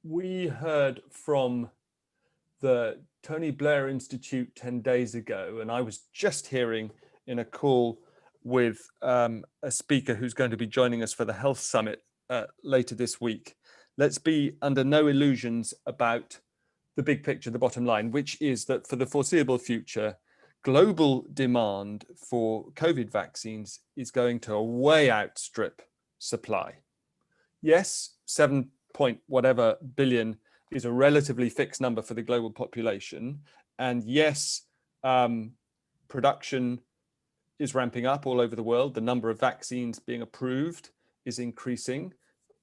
we heard from the Tony Blair Institute 10 days ago, and I was just hearing in a call with a speaker who's going to be joining us for the Health Summit later this week, let's be under no illusions about the big picture, the bottom line, which is that for the foreseeable future, global demand for COVID vaccines is going to way outstrip supply. Yes, 7 point whatever billion is a relatively fixed number for the global population. And yes, production is ramping up all over the world. The number of vaccines being approved is increasing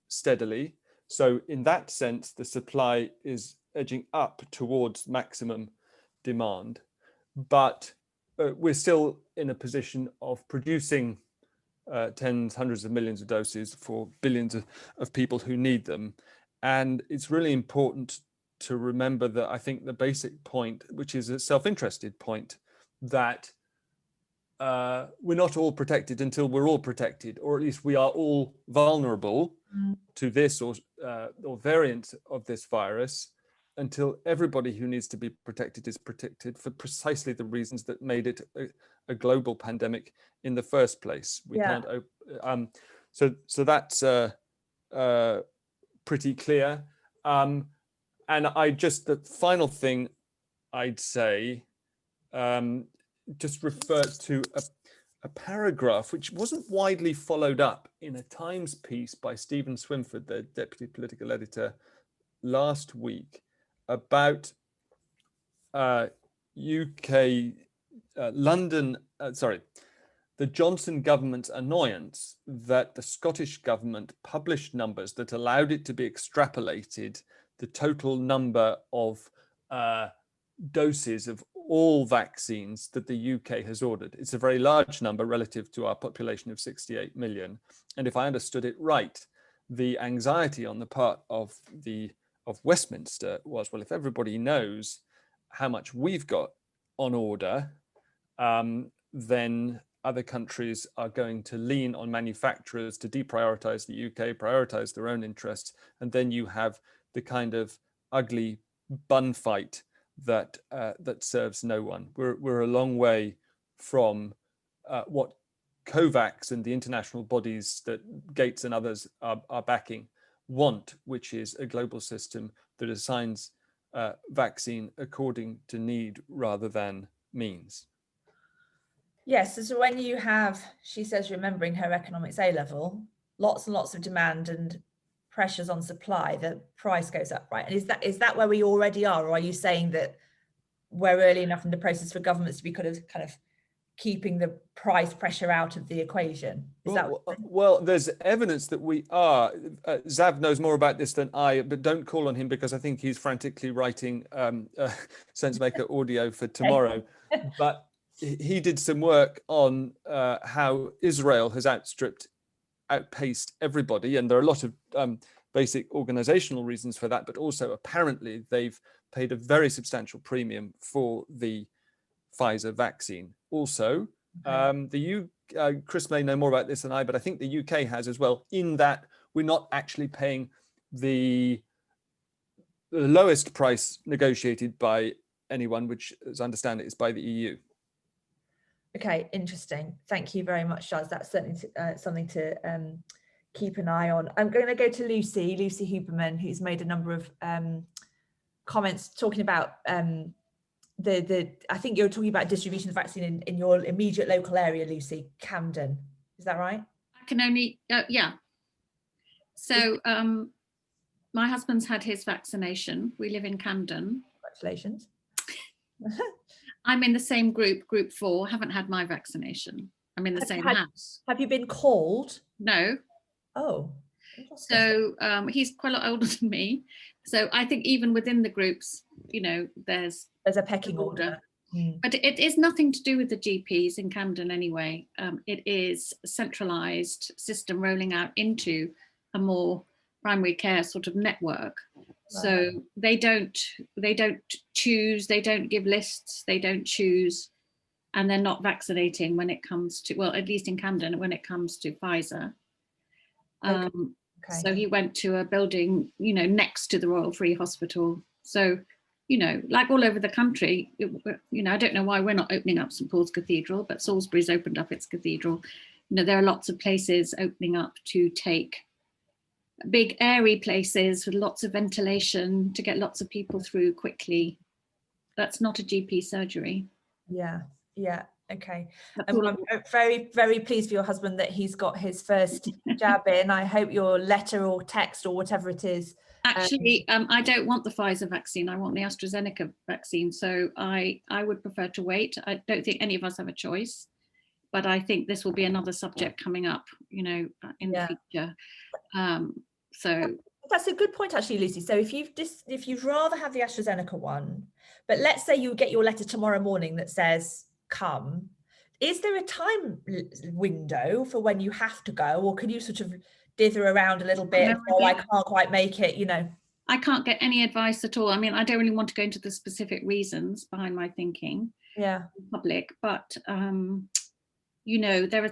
steadily. So in that sense, the supply is edging up towards maximum demand. But we're still in a position of producing tens, hundreds of millions of doses for billions of people who need them. And it's really important to remember that I think the basic point, which is a self-interested point, that we're not all protected until we're all protected, or at least we are all vulnerable to this or variant of this virus, until everybody who needs to be protected is protected for precisely the reasons that made it a global pandemic in the first place. We can't. So that's pretty clear. And the final thing I'd say just refers to a paragraph which wasn't widely followed up in a Times piece by Stephen Swinford, the deputy political editor, last week, about the Johnson government's annoyance that the Scottish government published numbers that allowed it to be extrapolated the total number of doses of all vaccines that the UK has ordered. It's a very large number relative to our population of 68 million. And if I understood it right, the anxiety on the part of Westminster was, well, if everybody knows how much we've got on order, then other countries are going to lean on manufacturers to deprioritize the UK, prioritize their own interests, and then you have the kind of ugly bun fight that that serves no one. We're a long way from what COVAX and the international bodies that Gates and others are backing want, which is a global system that assigns vaccine according to need rather than means. Yes, so when you have, she says, remembering her economics A level, lots and lots of demand and pressures on supply, the price goes up, right? And is that where we already are, or are you saying that we're early enough in the process for governments to be kind of keeping the price pressure out of the equation? Well, there's evidence that we are. Zav knows more about this than I, but don't call on him because I think he's frantically writing SenseMaker audio for tomorrow. But he did some work on how Israel has outpaced everybody, and there are a lot of basic organizational reasons for that, but also apparently they've paid a very substantial premium for the Pfizer vaccine. Also, Chris may know more about this than I, but I think the UK has as well, in that we're not actually paying the lowest price negotiated by anyone, which, as I understand it, is by the EU. Okay, interesting. Thank you very much, Shaz. That's certainly something to keep an eye on. I'm going to go to Lucy Huberman, who's made a number of comments talking about I think you're talking about distribution of vaccine in your immediate local area, Lucy, Camden. Is that right? I can only, yeah. So my husband's had his vaccination. We live in Camden. Congratulations. I'm in the same group 4, haven't had my vaccination. I'm in the same house. Have you been called? No. Oh. So he's quite a lot older than me. So I think even within the groups, there's a pecking order. But it is nothing to do with the GPs in Camden anyway. It is a centralised system rolling out into a more primary care sort of network. So they don't choose, they don't give lists, they don't choose, and they're not vaccinating when it comes to, well, at least in Camden, when it comes to Pfizer. So he went to a building, next to the Royal Free Hospital. So, like all over the country, I don't know why we're not opening up St Paul's Cathedral, but Salisbury's opened up its cathedral. There are lots of places opening up to take big airy places with lots of ventilation to get lots of people through quickly. That's not a GP surgery. Yeah. Okay. I'm very, very pleased for your husband that he's got his first jab in. I hope your letter or text or whatever it is. Actually, I don't want the Pfizer vaccine. I want the AstraZeneca vaccine. So I would prefer to wait. I don't think any of us have a choice, but I think this will be another subject coming up, in the future. So that's a good point, actually, Lucy. So if you'd rather have the AstraZeneca one, but let's say you get your letter tomorrow morning that says come, is there a time window for when you have to go, or can you sort of dither around a little bit? I can't quite make it, I can't get any advice at all. I mean, I don't really want to go into the specific reasons behind my thinking in public, but there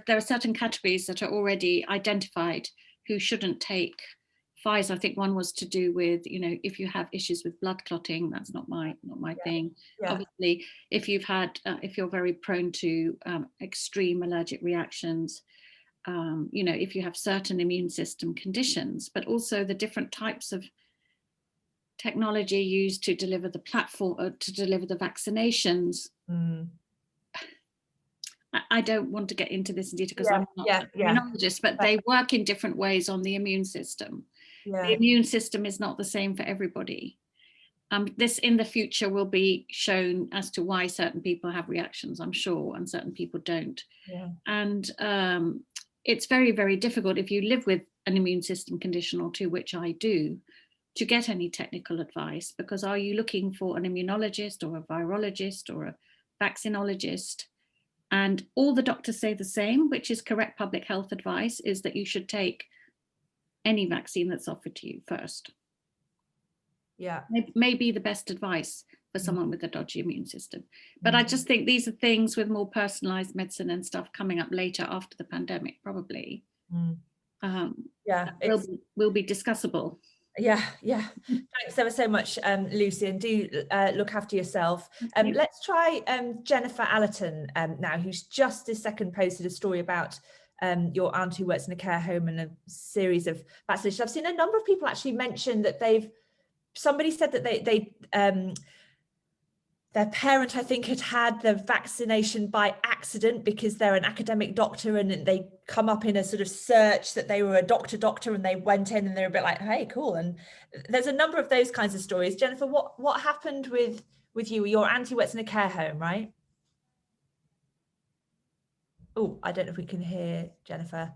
are certain categories that are already identified who shouldn't take Pfizer. I think one was to do with, if you have issues with blood clotting, that's not my thing. Yeah. Obviously, if you're very prone to extreme allergic reactions, if you have certain immune system conditions, but also the different types of technology used to deliver the platform, to deliver the vaccinations. I don't want to get into this in detail because I'm not a immunologist, but they work in different ways on the immune system. The immune system is not the same for everybody. This in the future will be shown as to why certain people have reactions, I'm sure, and certain people don't. And it's very, very difficult if you live with an immune system condition or two, which I do, to get any technical advice, because are you looking for an immunologist or a virologist or a vaccinologist? And all the doctors say the same, which is correct public health advice, is that you should take any vaccine that's offered to you first. May be the best advice, for someone with a dodgy immune system. But I just think these are things with more personalized medicine and stuff coming up later after the pandemic, probably. Will be discussable. Yeah. Thanks ever so much, Lucy, and do look after yourself. Let's try Jennifer Allerton now, who's just this second posted a story about your aunt who works in a care home and a series of vaccinations. I've seen a number of people actually mention that somebody said that their parent, I think, had the vaccination by accident because they're an academic doctor and they come up in a sort of search that they were a doctor and they went in and they're a bit like, hey, cool. And there's a number of those kinds of stories. Jennifer, what happened with you? Your auntie works in a care home, right? Oh, I don't know if we can hear Jennifer.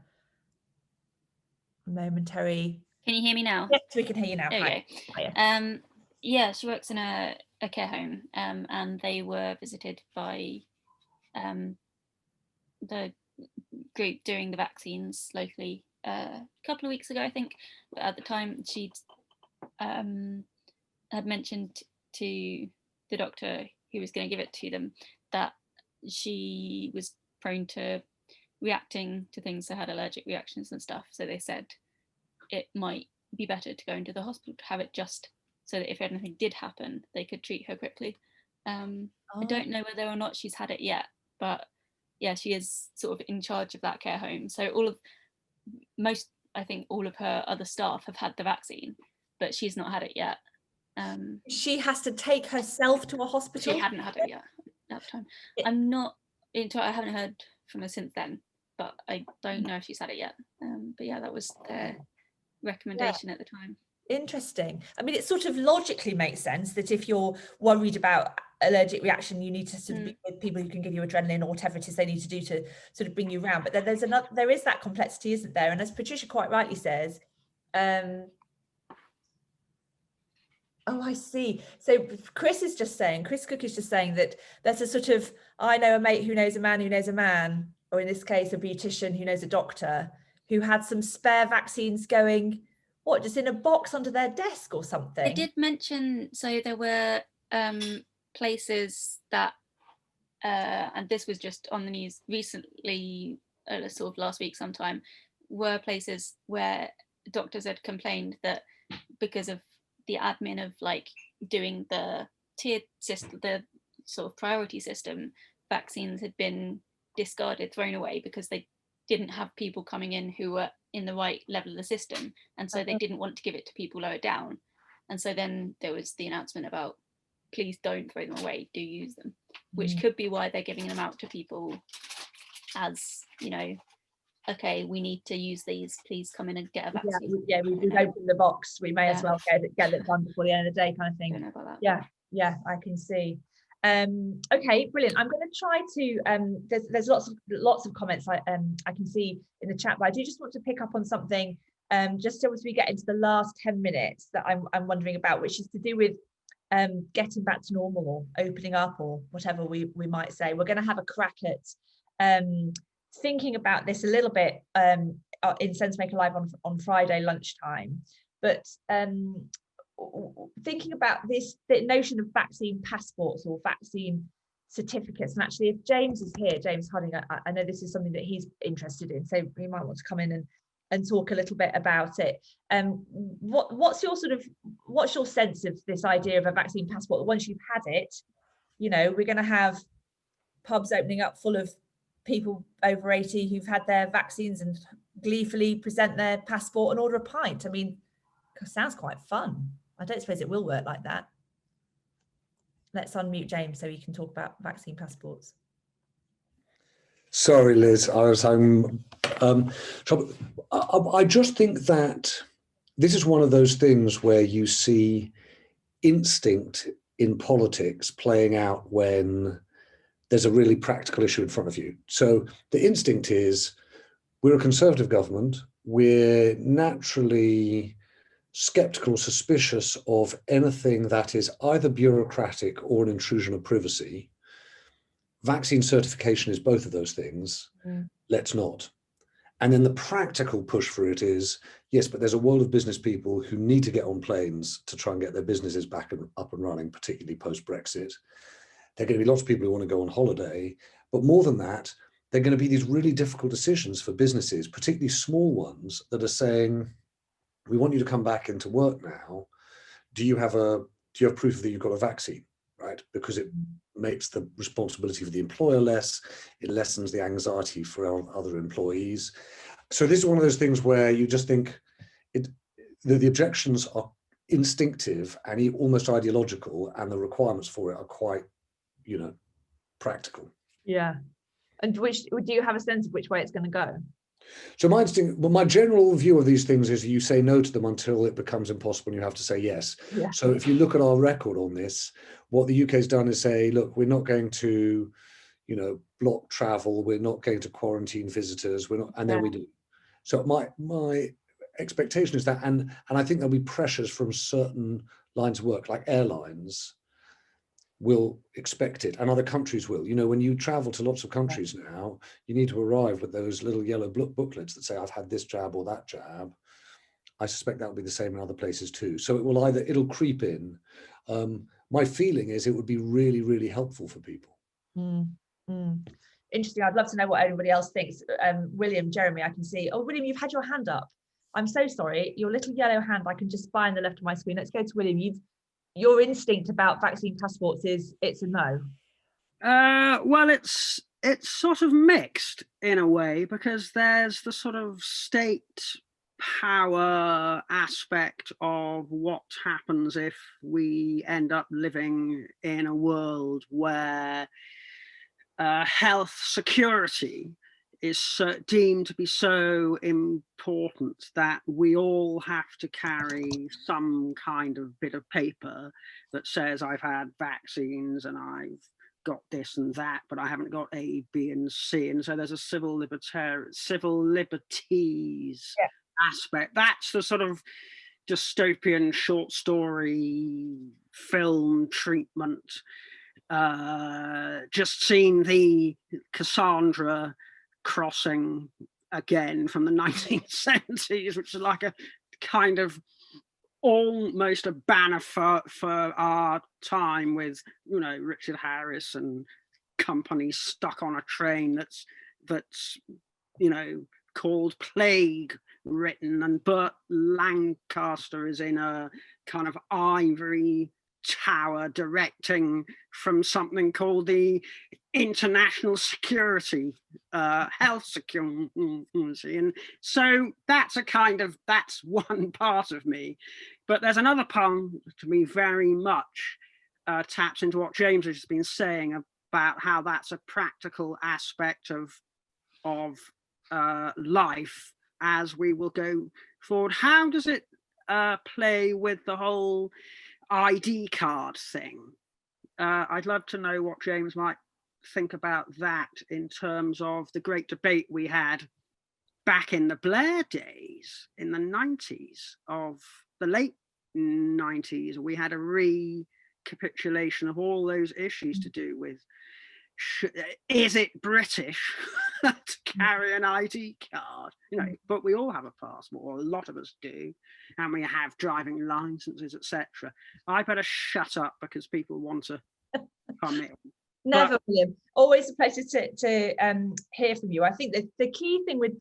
Momentary. Can you hear me now? Yes, we can hear you now. There we go. Yeah, she works in a care home, and they were visited by the group doing the vaccines locally a couple of weeks ago, I think. At the time, she'd had mentioned to the doctor who was going to give it to them that she was prone to reacting to things, so had allergic reactions and stuff. So they said it might be better to go into the hospital to have it just so that if anything did happen, they could treat her quickly. I don't know whether or not she's had it yet, but yeah, she is sort of in charge of that care home. So I think all of her other staff have had the vaccine, but she's not had it yet. She has to take herself to a hospital? She hadn't had it yet at the time. I haven't heard from her since then, but I don't know if she's had it yet. But yeah, that was their recommendation at the time. Interesting. I mean, it sort of logically makes sense that if you're worried about allergic reaction, you need to sort of be with people who can give you adrenaline or whatever it is they need to do to sort of bring you around. But then there is that complexity, isn't there? And as Patricia quite rightly says, oh, I see. So Chris Cook is just saying that there's a sort of, I know a mate who knows a man who knows a man, or in this case, a beautician who knows a doctor, who had some spare vaccines going, just in a box under their desk or something? They did mention, so there were places that, and this was just on the news recently, sort of last week sometime, were places where doctors had complained that because of the admin of like doing the tiered system, the sort of priority system, vaccines had been discarded, thrown away because they didn't have people coming in who were in the right level of the system, and so they didn't want to give it to people lower down. And so then there was the announcement about, please don't throw them away, do use them, which could be why they're giving them out to people as, okay, we need to use these, please come in and get a vaccine. We've opened the box, we may as well get it done before the end of the day, kind of thing. I don't know about that. Yeah, I can see. Okay, brilliant. I'm going to try to there's lots of comments I can see in the chat, but I do just want to pick up on something just so as we get into the last 10 minutes that I'm wondering about, which is to do with getting back to normal or opening up or whatever we might say. We're going to have a crack at thinking about this a little bit in SenseMaker Live on Friday lunchtime, but thinking about the notion of vaccine passports or vaccine certificates. And actually, if James is here, James Harding, I know this is something that he's interested in, so he might want to come in and talk a little bit about it. What's your sense of this idea of a vaccine passport? Once you've had it, we're going to have pubs opening up full of people over 80 who've had their vaccines and gleefully present their passport and order a pint. I mean, it sounds quite fun. I don't suppose it will work like that. Let's unmute James so he can talk about vaccine passports. Sorry, Liz, I just think that this is one of those things where you see instinct in politics playing out when there's a really practical issue in front of you. So the instinct is, we're a Conservative government, we're naturally skeptical, suspicious of anything that is either bureaucratic or an intrusion of privacy. Vaccine certification is both of those things. Let's not. And then the practical push for it is, yes, but there's a world of business people who need to get on planes to try and get their businesses back and up and running, particularly post-Brexit. There are going to be lots of people who want to go on holiday, but more than that, there are going to be these really difficult decisions for businesses, particularly small ones, that are saying, we want you to come back into work now. Do you have proof that you've got a vaccine, right? Because it makes the responsibility for the employer less, it lessens the anxiety for other employees. So this is one of those things where you just think the objections are instinctive and almost ideological, and the requirements for it are quite, practical. Yeah. And do you have a sense of which way it's going to go? So my general view of these things is you say no to them until it becomes impossible and you have to say yes. Yeah. So if you look at our record on this, what the UK has done is say, look, we're not going to, block travel. We're not going to quarantine visitors. And then we do. So my expectation is that, and I think there'll be pressures from certain lines of work, like airlines will expect it, and other countries will. When you travel to lots of countries now, you need to arrive with those little yellow booklets that say, I've had this jab or that jab. I suspect that will be the same in other places too. So it'll creep in. My feeling is it would be really, really helpful for people. Interesting. I'd love to know what everybody else thinks. William, Jeremy, I can see. Oh, William, you've had your hand up. I'm so sorry. Your little yellow hand I can just spy on the left of my screen. Let's go to William. Your instinct about vaccine passports it's a no. Well, it's sort of mixed in a way, because there's the sort of state power aspect of what happens if we end up living in a world where health security is deemed to be so important that we all have to carry some kind of bit of paper that says I've had vaccines and I've got this and that, but I haven't got A, B, and C. And so there's a civil liberties aspect. That's the sort of dystopian short story film treatment. Just seen the Cassandra crossing again from the 1970s, which is like a kind of almost a banner for our time, with Richard Harris and company stuck on a train that's called Plague written, and Burt Lancaster is in a kind of ivory tower directing from something called the International Security Health Security, and so that's one part of me. But there's another part to me very much taps into what James has been saying about how that's a practical aspect of life as we will go forward. How does it play with the whole ID card thing? I'd love to know what James might think about that in terms of the great debate we had back in the Blair days in the 90s, of the late 90s. We had a recapitulation of all those issues to do with, is it British to carry an ID card? But we all have a passport, or a lot of us do, and we have driving licenses, etc. I better shut up because people want to come in. Never, William. Always a pleasure to hear from you. I think that the key thing with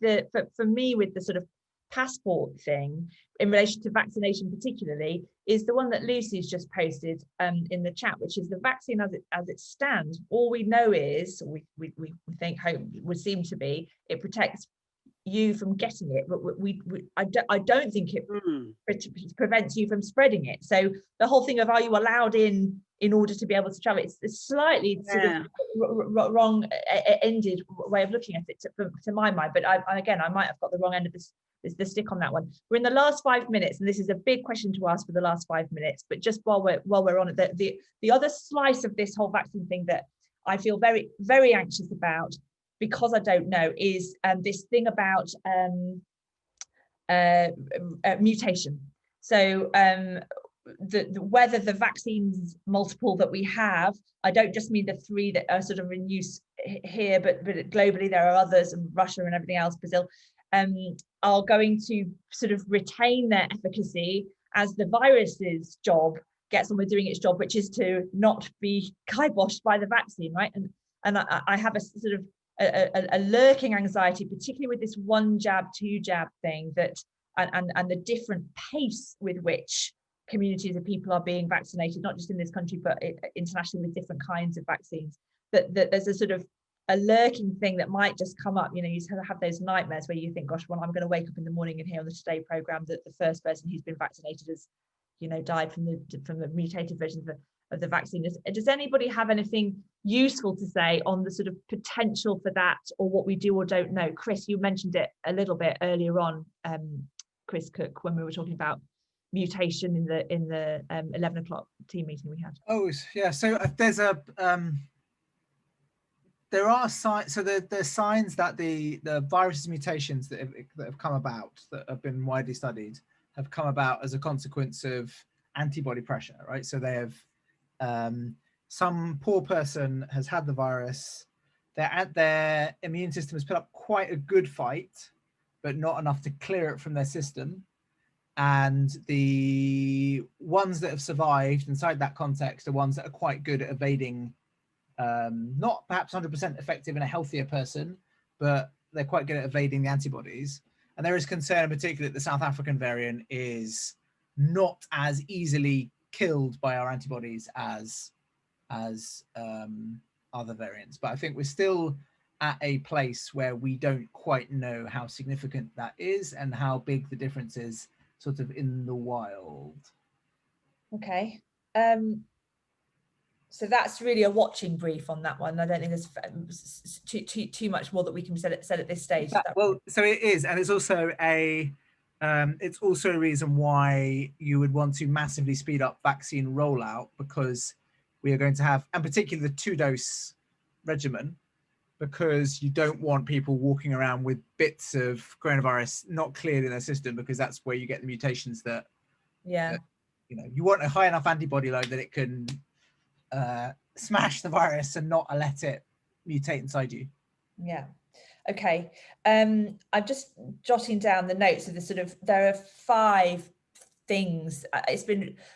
for me with the sort of passport thing in relation to vaccination particularly is the one that Lucy's just posted in the chat, which is the vaccine as it stands. All we know is, we think, hope would seem to be, it protects you from getting it, but I don't think it prevents you from spreading it. So the whole thing of, are you allowed in order to be able to travel, it's slightly sort of wrong ended way of looking at it to my mind. But I might have got the wrong end of the stick on that one. We're in the last 5 minutes, and this is a big question to ask for the last 5 minutes. But just while we're on it, the other slice of this whole vaccine thing that I feel very, very anxious about, because I don't know, is this thing about mutation. So whether the vaccines multiple that we have, I don't just mean the 3 that are sort of in use here, but globally there are others, and Russia and everything else, Brazil. are going to sort of retain their efficacy as the virus's job gets on with doing its job, which is to not be kiboshed by the vaccine, right? And I have a sort of a lurking anxiety, particularly with this 1 jab, 2 jab thing, that and the different pace with which communities of people are being vaccinated, not just in this country, but internationally with different kinds of vaccines, that there's a sort of a lurking thing that might just come up. You know, you have those nightmares where you think, gosh, well, I'm going to wake up in the morning and hear on the Today programme that the first person who's been vaccinated has, you know, died from the mutated version of the vaccine. Does anybody have anything useful to say on the sort of potential for that, or what we do or don't know? Chris, you mentioned it a little bit earlier on, Chris Cook, when we were talking about mutation in the 11 o'clock team meeting we had. Oh yeah, so there's there are signs. So there's signs that the virus mutations that have come about, that have been widely studied, have come about as a consequence of antibody pressure, right? So they have some poor person has had the virus, their immune system has put up quite a good fight, but not enough to clear it from their system. And the ones that have survived inside that context are ones that are quite good at evading, not perhaps 100% effective in a healthier person, but they're quite good at evading the antibodies. And there is concern in particular that the South African variant is not as easily killed by our antibodies as other variants. But I think we're still at a place where we don't quite know how significant that is and how big the difference is sort of in the wild. Okay. So that's really a watching brief on that one. I don't think there's too much more that we can say at this stage. Well, so it is, and it's also a reason why you would want to massively speed up vaccine rollout, because we are going to have, and particularly the 2-dose regimen, because you don't want people walking around with bits of coronavirus not cleared in their system, because that's where you get the mutations that, yeah, you know, you want a high enough antibody load that it can smash the virus and not let it mutate inside you. Yeah. Okay. I'm just jotting down the notes of the sort of, there are 5 things.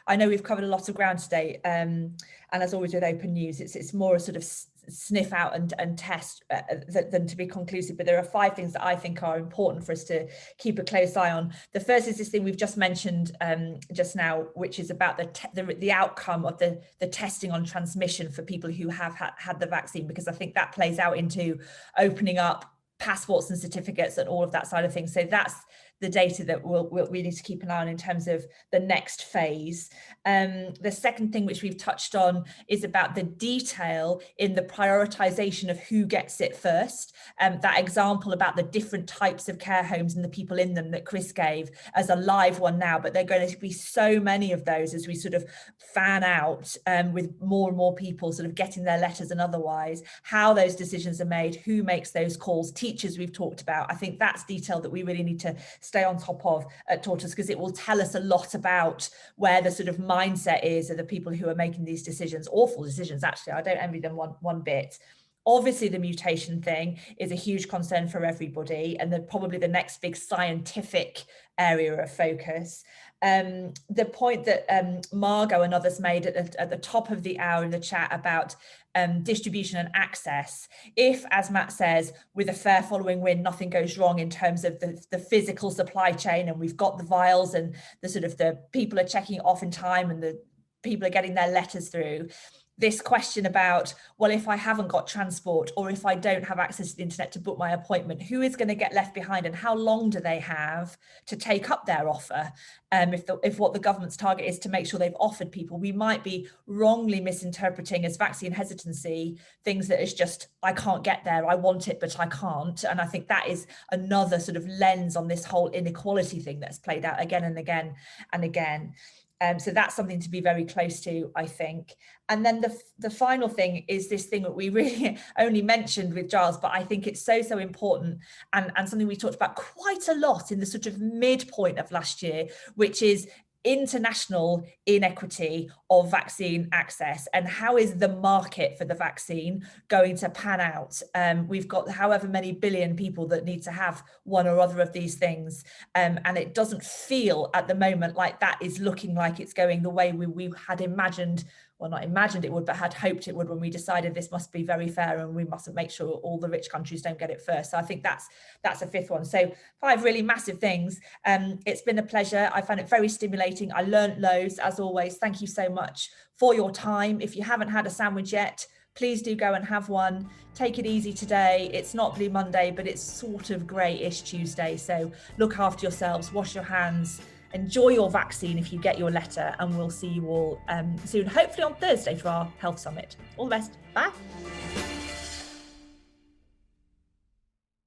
I know we've covered a lot of ground today, and as always with open news, it's more a sort of sniff out and test than to be conclusive, but there are 5 things that I think are important for us to keep a close eye on. The first is this thing we've just mentioned just now, which is about the outcome of the testing on transmission for people who have had the vaccine, because I think that plays out into opening up passports and certificates and all of that side of things. So that's the data that we need to keep an eye on in terms of the next phase. The second thing which we've touched on is about the detail in the prioritization of who gets it first. That example about the different types of care homes and the people in them that Chris gave as a live one now, but there are going to be so many of those as we sort of fan out with more and more people sort of getting their letters and otherwise, how those decisions are made, who makes those calls, teachers we've talked about. I think that's detail that we really need to stay on top of at Tortoise, because it will tell us a lot about where the sort of mindset is of the people who are making these decisions, awful decisions actually. I don't envy them one bit. Obviously the mutation thing is a huge concern for everybody, and probably the next big scientific area of focus. The point that Margot and others made at the top of the hour in the chat about distribution and access. If, as Matt says, with a fair following wind, nothing goes wrong in terms of the physical supply chain, and we've got the vials and the sort of the people are checking it off in time and the people are getting their letters through, this question about, well, if I haven't got transport or if I don't have access to the internet to book my appointment, who is going to get left behind and how long do they have to take up their offer? If what the government's target is to make sure they've offered people, we might be wrongly misinterpreting as vaccine hesitancy things that is just, I can't get there, I want it, but I can't. And I think that is another sort of lens on this whole inequality thing that's played out again and again and again. So that's something to be very close to, I think. And then the final thing is this thing that we really only mentioned with Giles, but I think it's so important and something we talked about quite a lot in the sort of midpoint of last year, which is international inequity of vaccine access, and how is the market for the vaccine going to pan out? We've got however many billion people that need to have one or other of these things, and it doesn't feel at the moment like that is looking like it's going the way we had imagined, well, not imagined it would, but had hoped it would when we decided this must be very fair and we mustn't make sure all the rich countries don't get it first. So I think that's a fifth one. So 5 really massive things. It's been a pleasure. I found it very stimulating. I learned loads, as always. Thank you so much for your time. If you haven't had a sandwich yet, please do go and have one. Take it easy today. It's not Blue Monday, but it's sort of greyish Tuesday. So look after yourselves, wash your hands, enjoy your vaccine if you get your letter, and we'll see you all soon, hopefully on Thursday for our health summit. All the best. Bye.